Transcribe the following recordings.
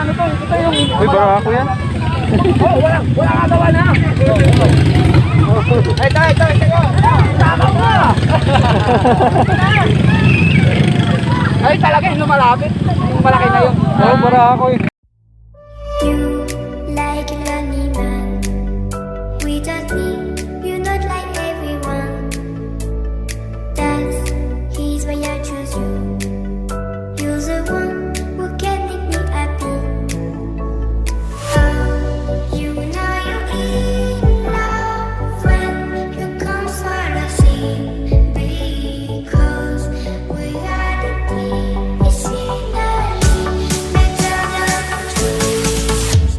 ano to. Ito yung... Uy, barako yan. Oh, wala kagawa na. Ito. Tama mo. Ay, talaga yung lumalapit. Yung malaki na yun. Oh, barako eh. You like a lonely man. We don't need you, not like everyone. That's he's why I choose you. You're the one who can make me happy. Oh, you know you're in love when you come for the sea. Because we are the deep scenery, better than trees.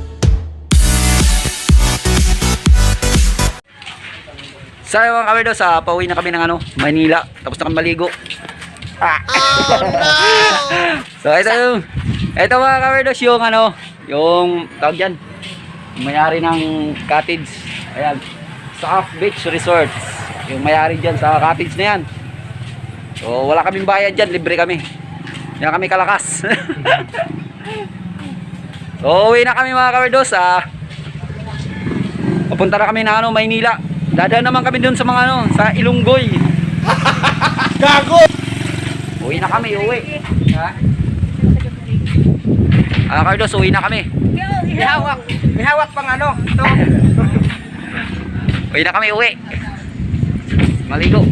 So mga kawerdos, pauwi na kami ng Manila. Tapos na kami maligo. Oh, no! So ito mga kawerdos, yung tawag dyan, yung mayari ng cottage. Ayan, South Beach Resorts. Yung mayari dyan sa cottage na yan. So wala kaming bayad dyan, libre kami. Yan kami kalakas. So uwi na kami mga kawerdos. Papunta na kami ng Maynila. Dadaan naman kami doon sa mga sa Ilonggoy. Gago! Uwi na kami, uwi. Ha? Carlos, uwi na kami. May hawak pang ano. Ito. Uwi na kami, uwi. Maligo.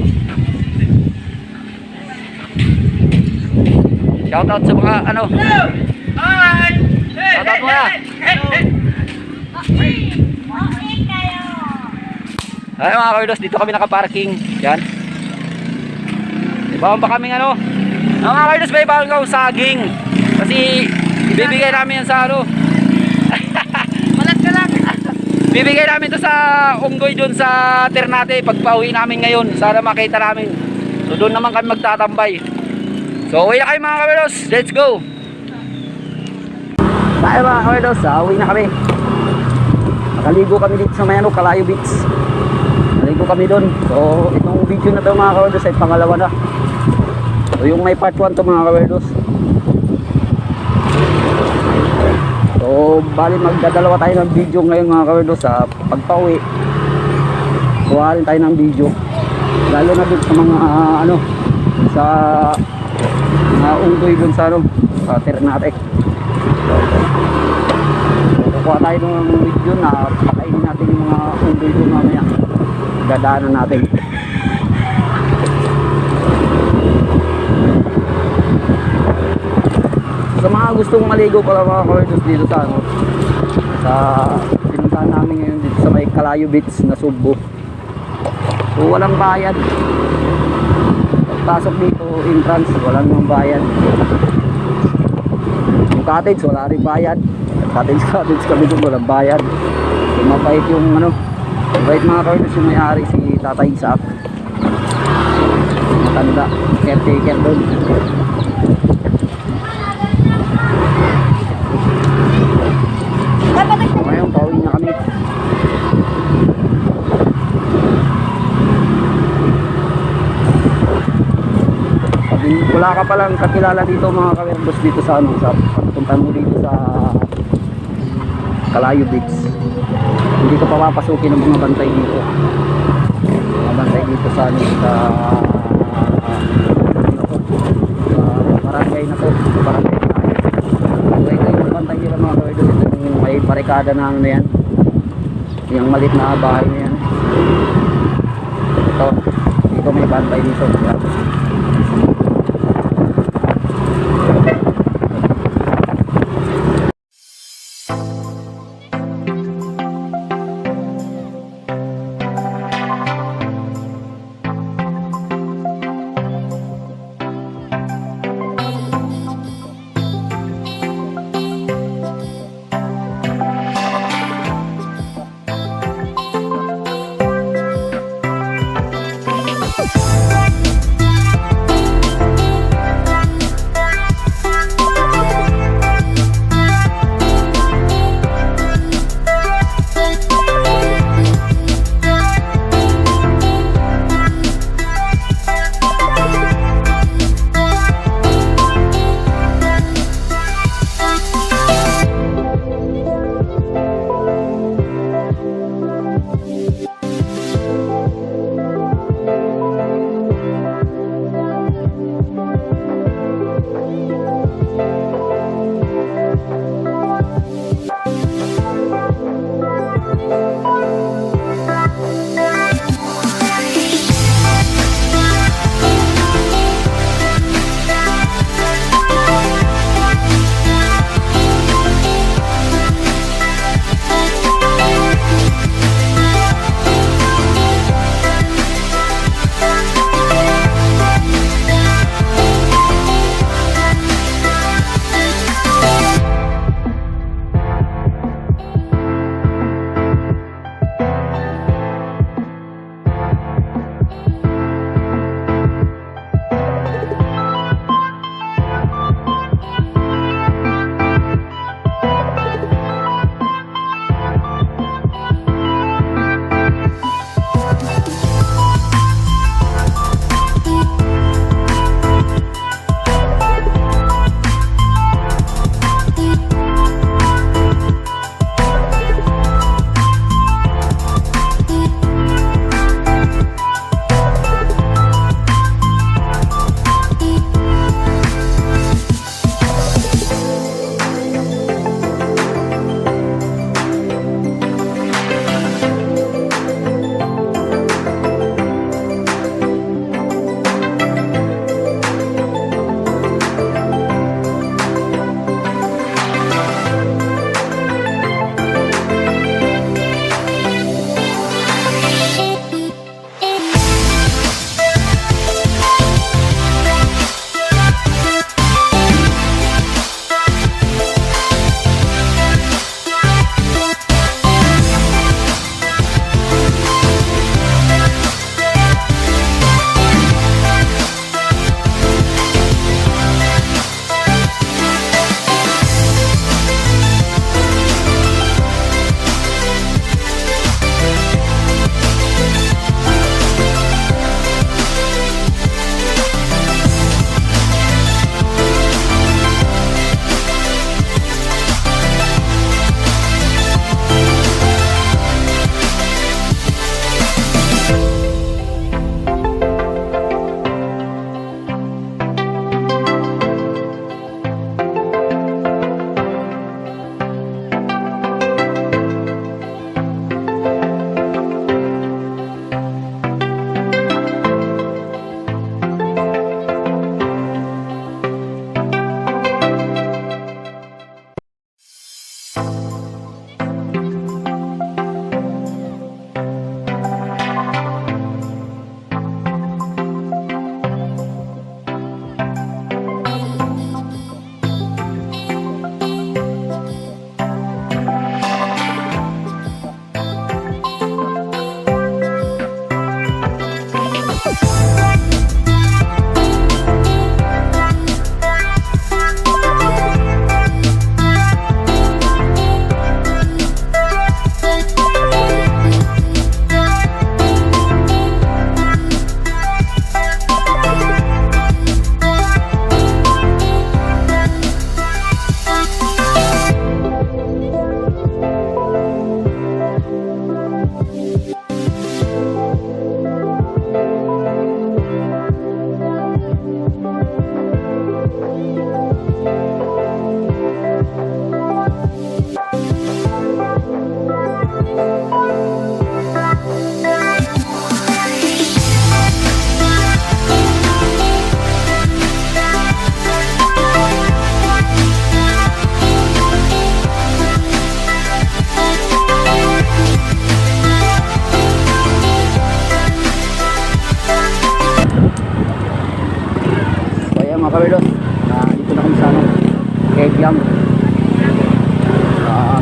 Shoutout sa mga Shoutout mo na. Ay mga Carlos, dito kami nakaparking. Yan. Ibawang pa kaming mga Carlos, may ibawang kang saging. Kasi ibibigay namin yan sa Malat ka lang. bibigay namin to sa Unggoy doon sa Ternate pagpa-uwi namin ngayon. Sana makita namin. So doon naman kami magtatambay. So uwi na kayo mga Carlos. Let's go. Tayo mga Carlos, uwi na kami. Nakaligo kami dito sa may Kalayo Beach. Naligo kami doon. So itong video na to mga kawerdos ay pangalawa na. So yung may part 1 to mga kawerdos. So bali magdadalawa tayo ng video ngayon mga kawerdos sa pagpauwi. Kuha rin tayo ng video. Lalo na dun sa mga sa mga Unggoy dun sa sa Ternate. So kuha tayo ng video na pakainin natin yung mga Unggoy dun mamaya. Dadaanan natin. Sa mga gustong maligo pala mga kawerdos dito sa sa pinuntahan namin ngayon dito sa may Kalayo Beach na Subo. So walang bayad. Pagpasok dito entrance, walang namang bayad. Yung cottage wala rin bayad. Cottage kami doon walang bayad. So mabait yung mabait mga kawerdos yung may-ari, si Tatay Isaac. Matanda, caretaker doon. So ngayon, pauwi na kami. Wala ka palang kakilala dito mga kawerdos dito sa sa pagpunta mo dito sa Kalayo Beach. Hindi ka papapasukin ng mga bantay dito. Mga bantay dito sa barangay na to. Barangay na. Ito yung bantay nila mga kawerdos. Ito yung may barikada na yan. Yung malit na bahay na yan. Ito. Dito may bantay dito.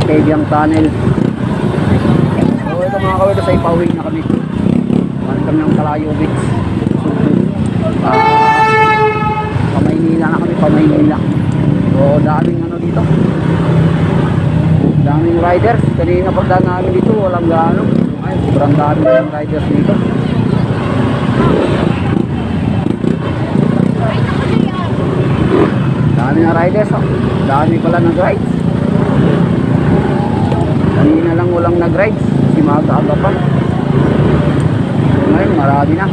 Kebyang Tunnel. So ito mga kawidos ay pauwi na kami. Balik kami ng Kalayo Beach. Pamaynila na kami, Pamaynila. So daming ano dito. Daming riders. Kanina pagdaan namin dito, walang gaano. Ay, sobrang dami ng riders dito. Dami na riders, oh. Dami pala nag-rides. Kanina lang walang nag-rides. Si maaga-aga pa. Ngayon, marami na.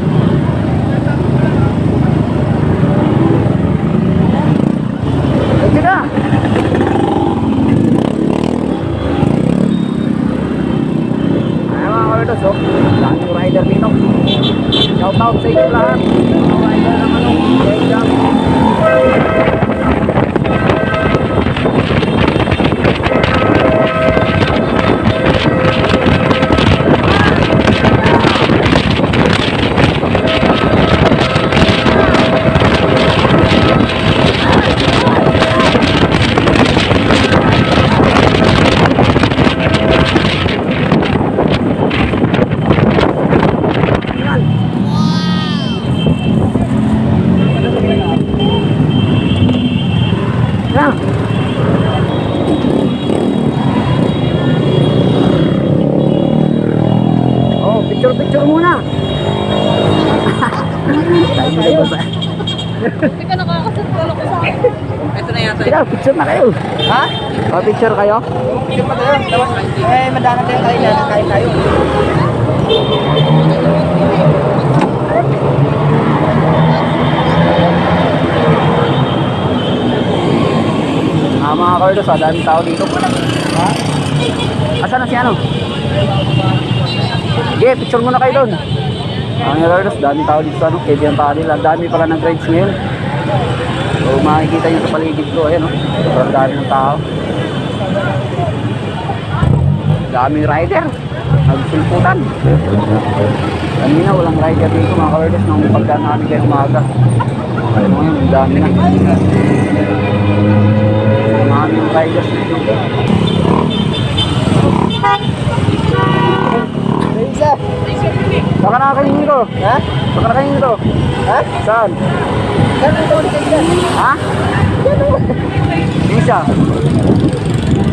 Sige na! Ayan mga kawerdos, oh. Daming rider dito. Shout out sa inyo lahat. Mga rider ng ano, Kebyang. Yan. Oh, picture muna. Tayo ba? Teka, nakakasasalo ko sa akin. Ito na yata. Teka, picture na kayo. Ha? Oh, picture kayo? Picture pa tayo. Eh, madana tayo kain tayo. Mga kawerdos, daming tao dito. Ha? Asan na si ano? Sige, picture muna kayo doon. Mga kawerdos, daming tao dito sa ano, Kebyang Tunnel. Ang dami pala ng rides ngayon. So makikita nyo sa paligid ko, ayan o. Sobrang dami ng tao. Daming rider. Nagsulputan. Kanina walang rider dito mga kawerdos nung pagdaan namin kayo umaga. Ayun mo yun, ang dami na. Maraming riders dito. Saka nakakainin ko. Ha? Saka nakakainin ko. Ha? Saan? Ha? Isa.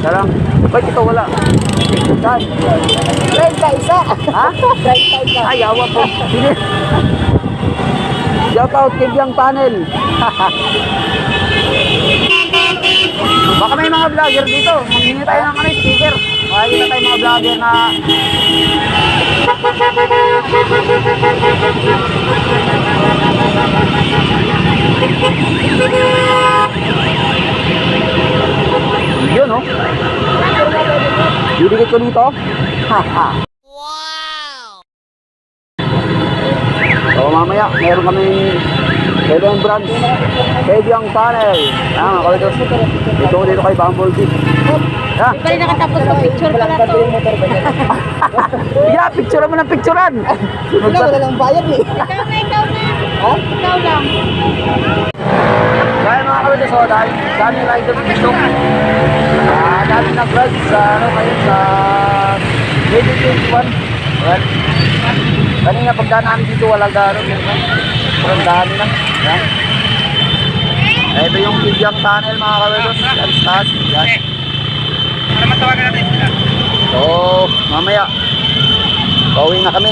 Sarang. Ba't ito wala? Saan? Drive ka isa. Ha? Drive ka isa. Ay, awa po. Sige. Shout out Kebyang Tunnel. Baka may mga vlogger dito. Manghingi tayo ng sticker. Makikita tayo mga vlogger na yun, oh. Didikit ko dito. Haha. So mamaya, meron kami Kebyang branch, Kebyang Tunnel. Mga kawidos, dito kay Bumblebee. Ha? Di pa rin nakatapos sa picture pala to. Yeah, picture mo ng picturean. Wala lang bayad eh. Ikaw na. Ha? Ikaw lang. Kaya mga kawidos, so dami riders dito. Dami nag-ride sa ano ngayon sa 2021. Well, kanina pagdaan namin dito walang gano'n. Pero dami na. Yan. Ito yung Kebyang Tunnel mga kawidos. Yan, taas. Yan. Para matawagan natin sila. So, mamaya pauwi na kami.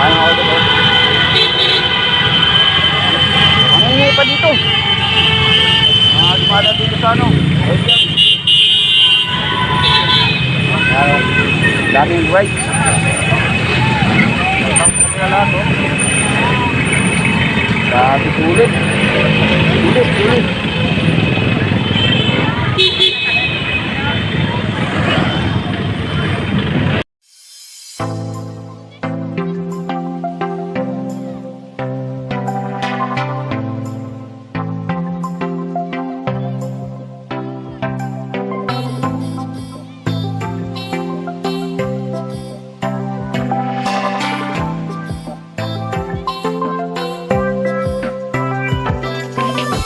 Ay, mga kawidos. Ang ingay pa dito. Mga dumada dito sa ano. Ayan. Daming rides. Grabe sulit. Sulit.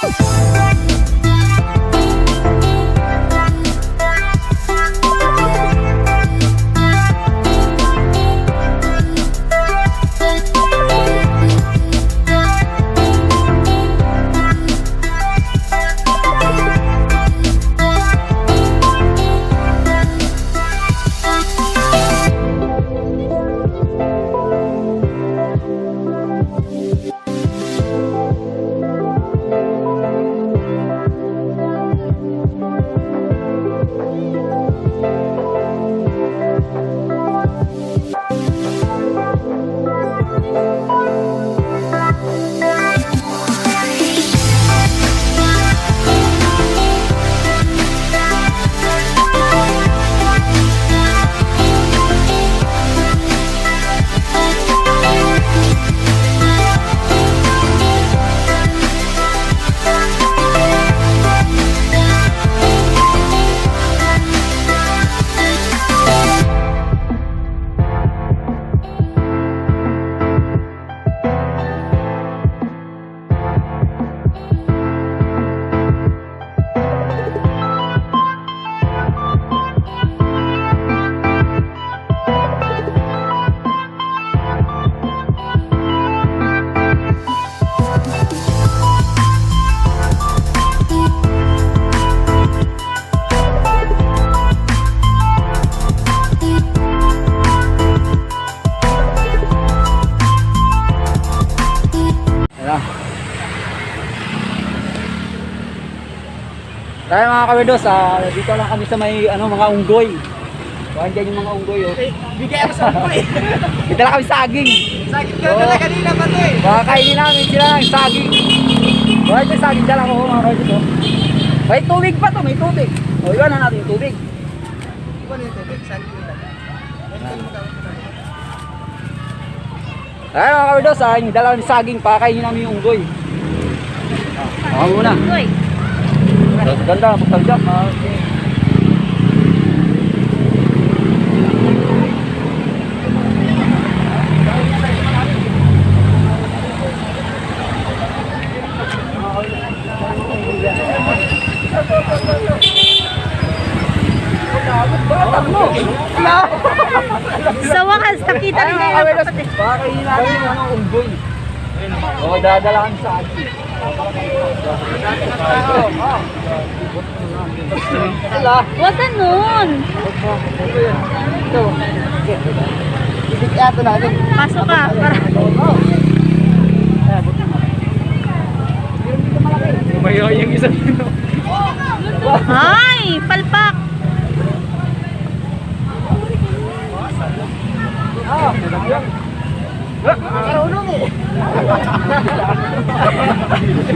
Bye. Tayo mga kawerdos, dito lang kami sa may mga unggoy. So, andyan yung mga unggoy, oh. Bigay ako sa unggoy. Dito lang kami saging. Sakit ka na kanina pa to eh. Baka kainin namin sila ng saging. So, ito yung saging dala ko mga kawerdos, oh. May tubig pa to, may tubig. O, iwan na natin yung tubig. Iba na yung tubig. Sakit ko lang. Tayo mga kawerdos, yung dala ng saging, pakainin namin yung unggoy. Baka muna. Uy. So, ganda, pagtagyak. Sa wakas, nakita Tayo nila mga yung kawerdos, kapatid. pakainin namin yung unggoy. O, dadala kami sa akin. Wala. Huwag ganun. Ito. Ibigyato natin. Pasok ka. Para... Tumayo yung isa dito. Ay, palpak. Marunong eh.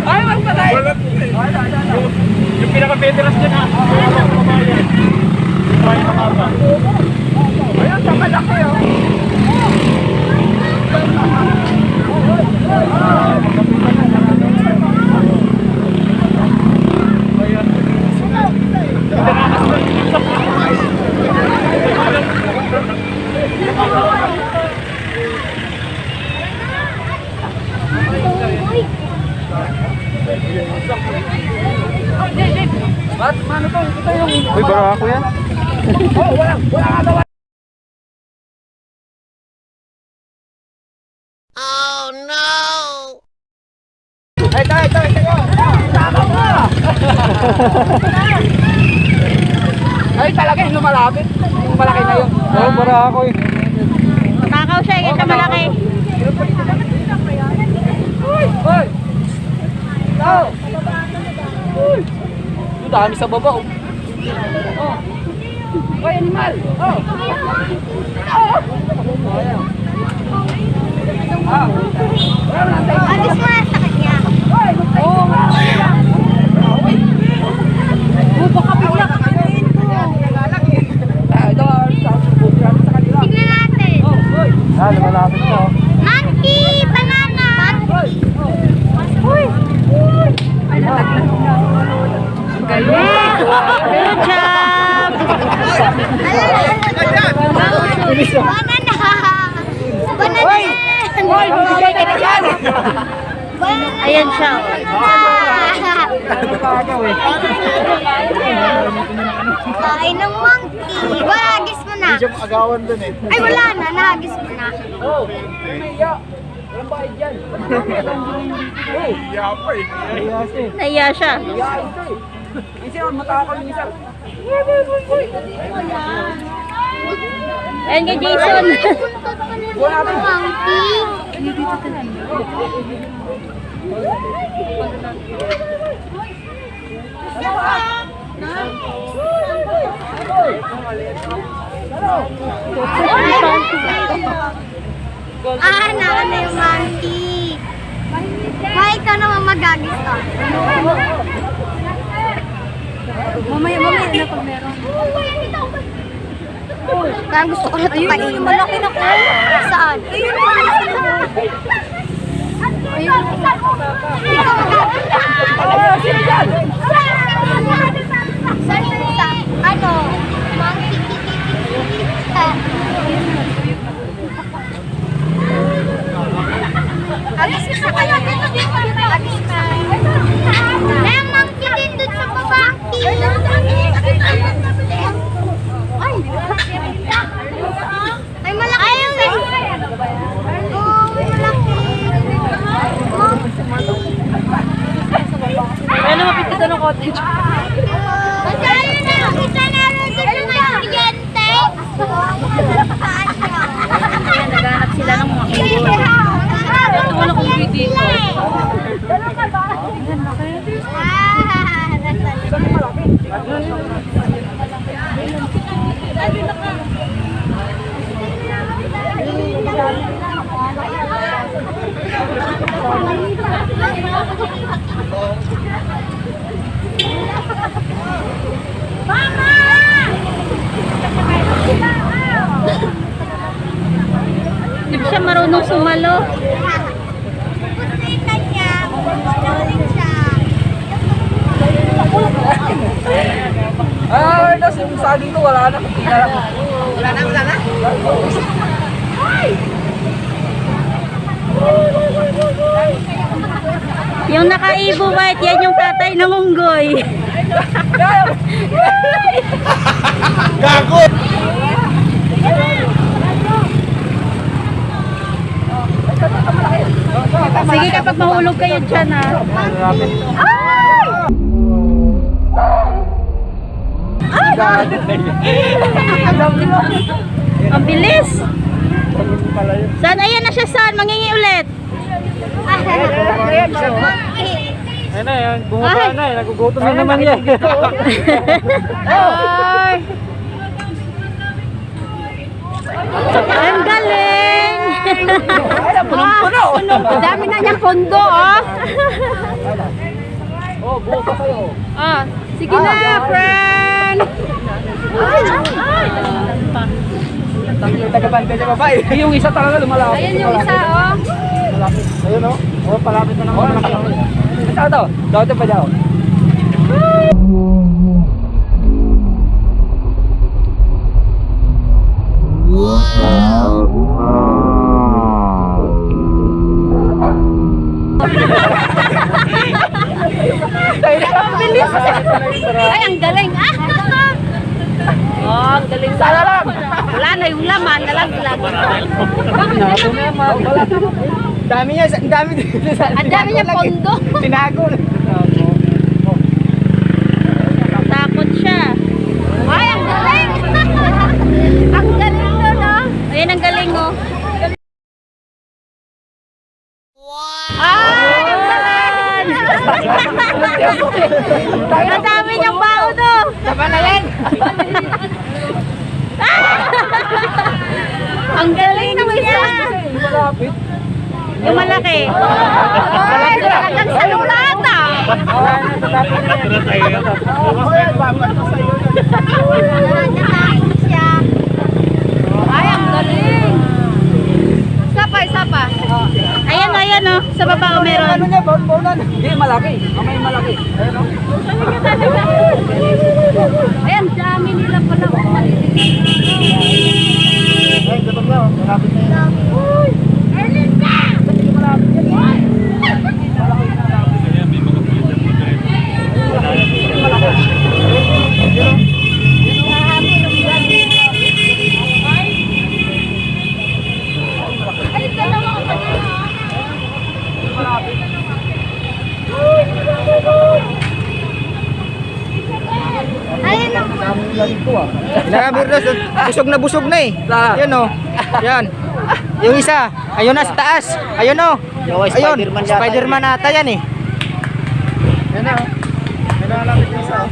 Ay, magpatay. Yung pinaka-veterans dyan ha. Ayun, tamad ako yun. Mano to? Ito yung... Uy, barako yan. Oh, wala ka daw. Ito. Tama mo! Ay, talaga yung lumalapit. Yung malaki na yun. Oo, barako eh. Takaw siya, kaya siya malaki. Uy! Ito! Uy! Ito, dami sa baba, oh. Oh! Uy, animal! Oh! Agis mo na sa kanya. Oo, Baka bigla ka kainin ko. Tignan natin. Lumalapit ko. Monkey! Banana! Uy! Galing! Good job! Banana! Banana! Ayan siya. Kain ng monkey. Hagis mo na. Medyo agawan dun eh. Ay, wala na. Nahagis mo na. Walang bayad dyan. Yapa eh. Naiya siya. Yain to eh. Yung sino, matakal yung isa. Ayan kay Jason. Monkey. Naka na yung monkey. May ikaw naman magagis ka. Mamaya na pag meron. Kaya gusto ko na ito kainin. Malaki na ko. Saan? Ayun na. Ayun. Ikaw magagis ka. Sino dyan? Saan yung isa? Ano? Monkey. Agis ka sa kanya. Agis ka. May monkey din doon sa baba. Ay, malaki. Ayaw din. Oo, malaki. Ano mapiti ng cottage? Masaya na. Kita na rin doon yung estudyante. Naghanap sila ng mga kubo. Ito wala kong dito. Ah, Saan yung malaki? Hindi ba siya marunong sumalo? Pupusin na niya. Pupusin siya. Ah, tapos yung saging ko, wala na. Wala na. Yung naka-ibo white, yan yung tatay ng unggoy. Gago! Sige, kapag mahulog kayo dyan ha. Ang bilis! Saan? Ayan na siya, saan? Mangingi ulit. Ayun na yan, bumaba na eh. Nagugutom na naman yan. Ang galing! Punong-puno. Ang dami na niyang pondo, oh. Oh, buo pa kayo. Oh, sige na, friend! Tagabante siya babae. Yung isa talaga lumalapit. Ayan yung isa, oh. Malapit. Ayun o. Oh, palapit na naman. Ito, ito. Ito pa daw. Ang bilis! Ay, ang galing! Ah! Oh, ang galing sana lang. Wala na yung laman, nalaglag. Dami niya, ang dami dito sa. Ang dami niya pondo. Tinago. Takot siya. Ay, ang galing! Ang galing nun, no? Ayan ang galing, oh. Ay, ang galing! Ang dami niyang bao, no? Tama na yan. Ang galing niya. Malapit. Yung malaki. Ay, talagang sa lulata. Nananain siya. Ay, ang galing. Isa pa. Ayan, ayan, oh. Sa baba, oh, meron. Ano niya, baunan. Hindi, malaki. Mamay malaki. Ayun, no? Ayan, dami nila pala. Ay, dapat na. Malapit na yan. Ayun ang Nakabirdas, busog na eh. Yan o. Yan. Yung isa, ayun na sa taas. Ayun o. Ayun, Spider-Man ata yan eh. Yan na o. Yan na malapit yung isa o.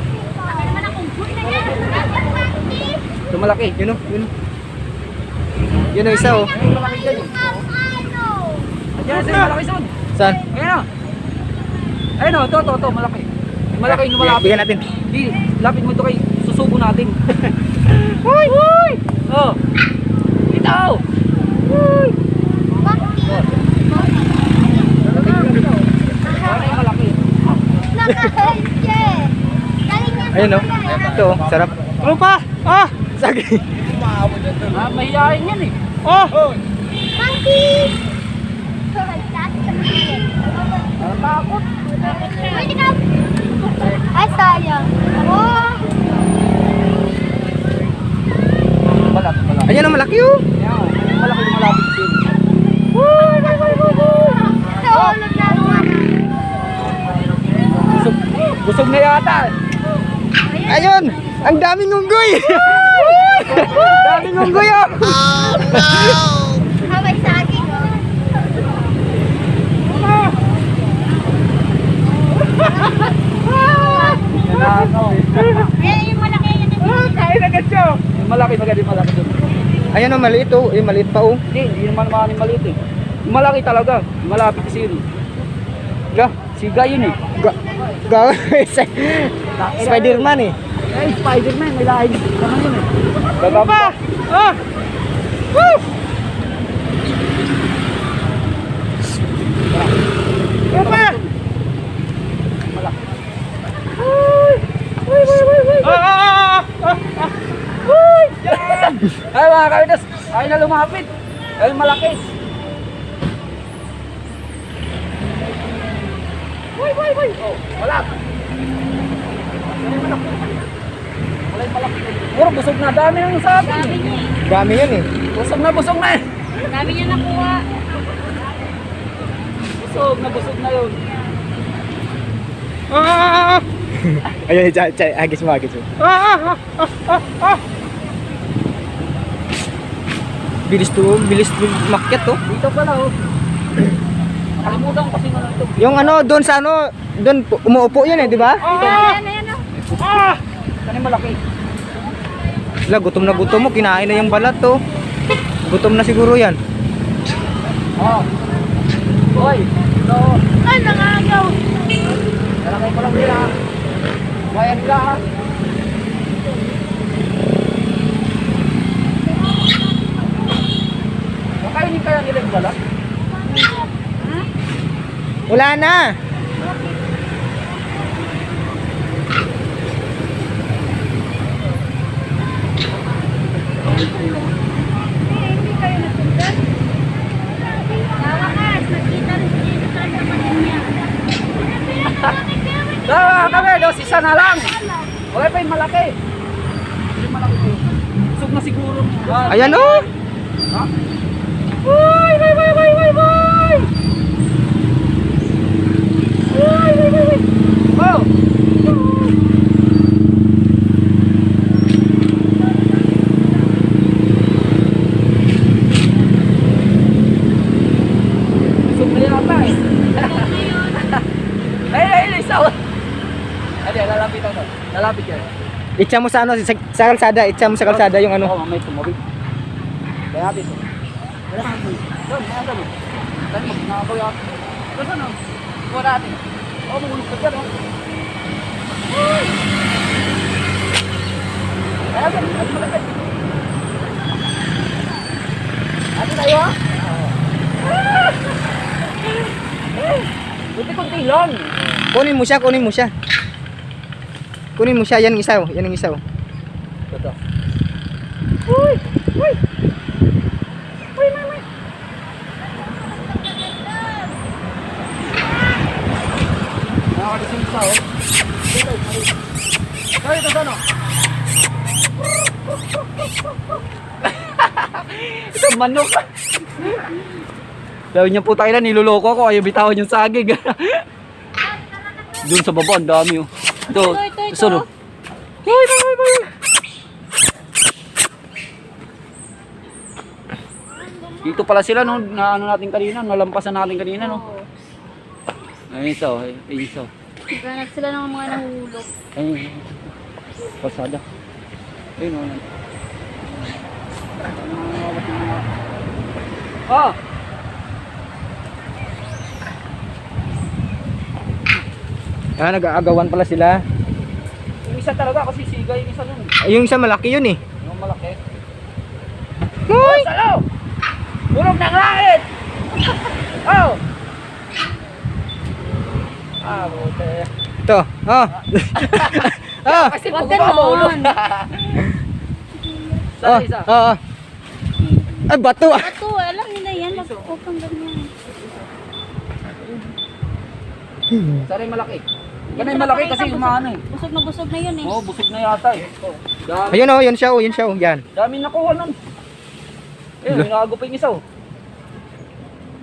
Ito malaki. Yun o. Yun o isa o. Ayan, sa'yo malaki sun. Saan? Ayan o. Ayun o, ito, malaki. Yung malaki, yung malapit. Bigyan natin. Hindi, lapit mo ito kay susubo natin. Hoy! Hoy! Oh. Ito! Hoy! Malaki. Ayun o. Ito o. Sarap. Rupa! Ah! Sagi. Ah, mahihayin yan eh. Oh! Takot. Ay, sayang. Oh. Balat. Ayan ang malaki o. Ayan, malaki yung malapit sin. Tulog na naman. Busog na yata. Ayun! Ang daming unggoy! Daming unggoy o. May saging, oh. Yan na, ano. Yung malaki, maganda yung malaki doon. Ayan o, maliit o. Yung maliit pa o. Hindi naman mga maliit eh. Yung malaki talaga, yung malapit kasi yun. Ga. Siga yun eh. Ga. Spider-Man eh. Eh, Spider-Man, may lahi naman yun eh. Gagamba. Ah! Woo! Papa! Ay mga kawidas, ay na lumapit. Ay malaki. Oh, wala. Puro busog na, dami nang sa akin. Dami niya eh. Dami yun eh. Busog na eh. Dami niya nakuha. Busog na yun. Ayun, agis mo. Bilis makyat to. Dito pala oh. Nakalimutan ko kasi nalang ito. Yung ano, doon sa ano, doon umuupo yun eh, di ba? Ayan. Saan yung malaki? Wala, gutom na gutom mo, kinain na yung balat to. Gutom na siguro yan. Oh. Hoy. Ito. Ay, nangagaw. Nalakay ko lang nila. Bayan nila ha. Makainin kaya nila yung balat? Wala na. Hindi kayo napunta. Nawakas, nakita rin si Jesus sa kapatid niya. Kami, dos isa na lang. Okay pa yung malaki. Yung malaki po. Busog na siguro. Ayan o. Ha? Boy! Oh! Busog na yata eh. Ay, isa. Ay, lalapitan ko. Lalapit yan. Itcha mo sa ano, sa kalsada. Itcha mo sa kalsada yung ano. Oo, may tumawid. Kaya natin. Wala ka mo. Doon, kaya doon. Saan mo? Nakakaw yan. Doon saan o? Kuha natin. Oo, mungulog ka dyan o. Kaya doon, ay malapit. Ate tayo ha? Kunti-kunti lang. Kunin mo siya. Kunin mo siya, yan ang isa oh. Yan ang isa oh. Ito. Nakakagising isa oh. Kaya ito saan o? Ito manok. Sabi niya po tayo na niloloko ako, ayaw bitawan yung sagig. Doon sa baba, ang dami oh. Ito, ito. No? Dito pala sila no, na ano natin kanina, nalampasan natin kanina no. Ayun ito, ayun ito. Ganap sila ng mga nahulog. Ayun. Pasada. Ayun o. Ah! Ah, nag-aagawan pala sila. Yung isa talaga kasi siga yung isa nun. Yung isa malaki yun eh. Yung malaki. Hoy! Salo! Bulog ng langit! Oh! Ah, bote. Ito. Oh. Oh. Kasi Wag bumabulog. ganon. Oh. Isa. Oh. Ay, bato ah. Ito, alam nila yan. Mag-open ganyan. Sana yung malaki. Ganun yung malaki kasi umano eh. Busog na yun eh. Oo, busog na yata eh. Dami, Ayun oh, yun siya oh, yan. dami nakuha nun. Ayun, minago pa yung isa oh.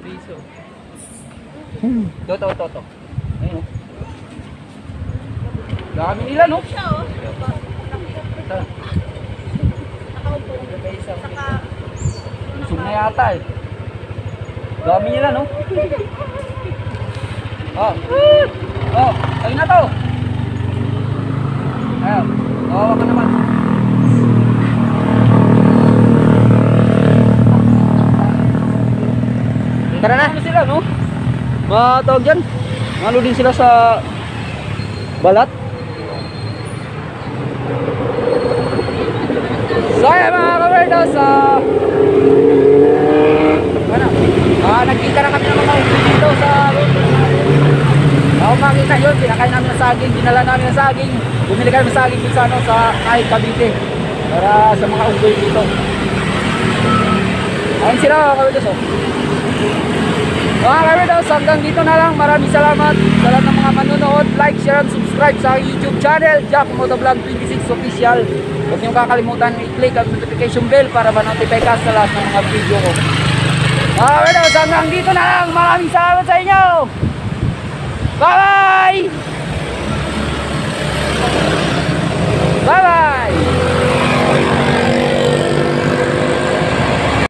Piso. Ito. Ayun oh. Dami nila no? Isa. Busog na yata eh. Dami nila no? Oh. Oh, ayun na to. Ayun. Oh, wag ka naman. Tara na. Ano sila, no? Matawag dyan. Ano din sila sa balat. So ayan mga kawerdos, nagkita na kami ng mga ulo dito sa road. Ako makita yun, pinakain namin ng saging, dinala namin ng saging. Bumili kami ng saging dito sa, sa kahit Cavite. Para sa mga unggoy dito. Ayun sila mga kawerdos, oh. Mga kawerdos, hanggang dito na lang. Maraming salamat sa lahat ng mga manonood. Like, share, and subscribe sa aking YouTube channel, Jack Motovlog 26 Official. Huwag niyong kakalimutan i-click ang notification bell para ma-notify ka sa lahat ng mga video ko. Mga kawerdos, hanggang dito na lang. Maraming salamat sa inyo. Bye-bye!